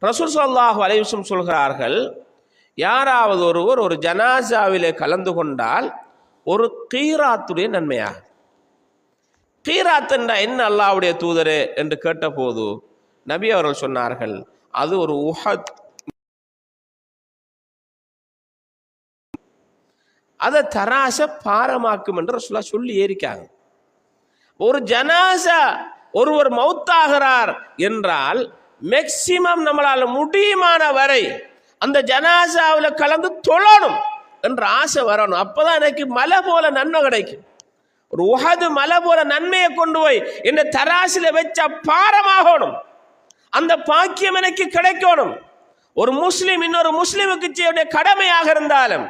ரசூல் ஸல்லல்லாஹு அலைஹி வஸல்லம் சொல்கிறார்கள், யாராவது ஒருவர் ஒரு ஜனாசாவிலே கலந்து கொண்டால் ஒரு கீராத்துடைய நன்மையாக. கீராத் என்றால் என்ன அல்லாஹ்வுடைய தூதரே என்று கேட்டபோது நபி அவர்கள் சொன்னார்கள், அது ஒரு உஹத், அதை தராச பாரமாக்கும் என்று ரசூலுல்லாஹ் சொல்லி ஏறிக்காங்க. ஒரு ஜனாசா ஒருவர் மௌத்தாகிறார் என்றால் மேக்சிமம் நம்மளால முடியுமான வரை அந்த ஜனாசாவில் கலந்து தொழணும் என்ற ஆசை வரணும். அப்பதான் எனக்கு மலை போல நன்மை கிடைக்கும். ஒரு உஹது மலை போல நன்மையை கொண்டு போய் இந்த தராசில வச்ச பாரமாகணும். அந்த பாக்கியம் எனக்கு கிடைக்கணும். ஒரு முஸ்லிம் இன்னொரு முஸ்லிமுக்கு செய்ய கடமையாக இருந்தாலும்,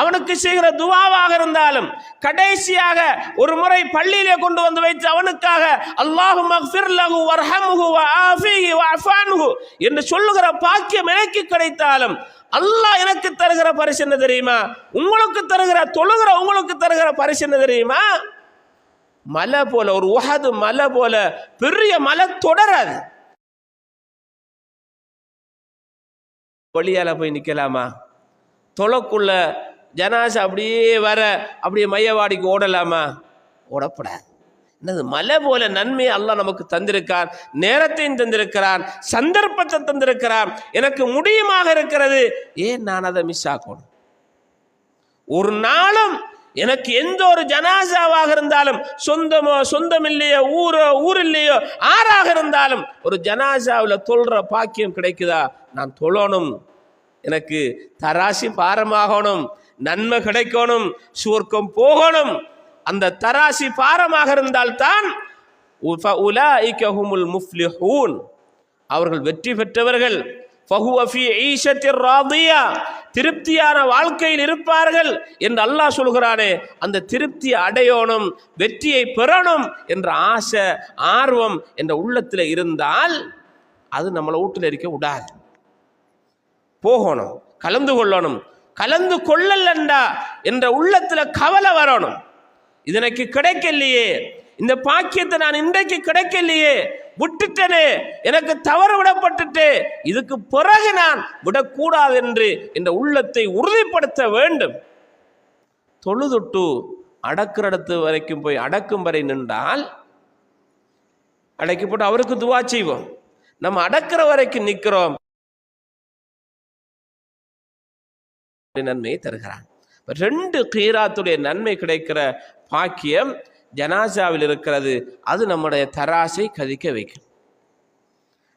அவனுக்கு செய்கிற துவாவாக இருந்தாலும், கடைசியாக ஒரு முறை பள்ளியிலே கொண்டு வந்து வைத்து அவனுக்காக அல்லாஹும்ம ஃபிர் லஹு வர்ஹம்ஹு வஆஃபிஹி வஅஃபன்ஹு என்று சொல்லுகிற பாக்கியம் எனக்கு கிடைத்தாலும் அல்லாஹ் எனக்கு தருகிற பரிசு என்ன தெரியுமா? உங்களுக்கு தருகிற தொழுகிற உங்களுக்கு தருகிற பரிசு என்ன தெரியுமா? மலை போல, ஒரு உஹது மலை போல பெரிய மலை தொடராது. வழியால போய் நிக்கலாமா? தொலைக்குள்ள ஜனாசா அப்படியே வர அப்படியே மையவாடிக்கு ஓடலாமா? ஓடப்படாது. என்னது மலை போல நன்மையை அல்லாஹ் நமக்கு தந்திருக்கான், நேரத்தையும் தந்திருக்கிறான், சந்தர்ப்பத்தை தந்திருக்கிறான், எனக்கு முடியுமாக இருக்கிறது. ஏன் நான் அதை மிஸ் ஆக்கணும்? ஒரு நாளும் எனக்கு எந்த ஒரு ஜனாசாவாக இருந்தாலும், சொந்தம் இல்லையோ ஊர் இல்லையோ ஆறாக இருந்தாலும் ஒரு ஜனாசாவில் தொல்ற பாக்கியம் கிடைக்குதா? நான் தொழணும், எனக்கு தராசி பாரமாகணும், நன்மை கிடைக்கணும், சுவர்க்கம் போகணும். அந்த தராசி பாரமாக இருந்தால்தான் உலாஇக ஹுமுல் முஃப்லிஹூன், அவர்கள் வெற்றி பெற்றவர்கள். ஃபஹுவ ஃபீ ஈஷத்திர் ராதியா, திருப்தியான வாழ்க்கையில் இருப்பார்கள் என்று அல்லாஹ் சொல்கிறானே. அந்த திருப்தியை அடையணும், வெற்றியை பெறணும் என்ற ஆசை, ஆர்வம் என்ற உள்ளத்தில் இருந்தால் அது நம்மளை வீட்டில் இருக்க விடாது. போகணும், கலந்து கொள்ளணும். கலந்து கொள்ளலண்டா என்ற உள்ளத்துல கவலை வரணும். இதற்கு கிடைக்கலையே, இந்த பாக்கியத்தை நான் இன்றைக்கு கிடைக்கலையே, விட்டுட்டனே, எனக்கு தவறு விடப்பட்டுட்டு, இதுக்கு பிறகு நான் விடக்கூடாது என்று இந்த உள்ளத்தை உறுதிப்படுத்த வேண்டும். தொழுதுட்டு அடக்கிற இடத்து வரைக்கும் போய் அடக்கும் வரை நின்றால் அடைக்கப்பட்டு அவருக்கு துவா செய்வோம். நம்ம அடக்கிற வரைக்கும் நிற்கிறோம், நன்மையை தருகிறான். ரெண்டு கீராத்துடைய நன்மை கிடைக்கிற பாக்கியம் ஜனாசாவில் இருக்கிறது. அது நம்முடைய தராசை கதிக்க வைக்கும்.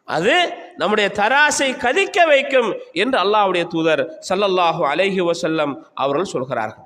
அது நம்முடைய தராசை கதிக்க வைக்கும் என்று அல்லாஹ்வுடைய தூதர் ஸல்லல்லாஹு அலைஹி வஸல்லம் அவர்கள் சொல்கிறார்கள்.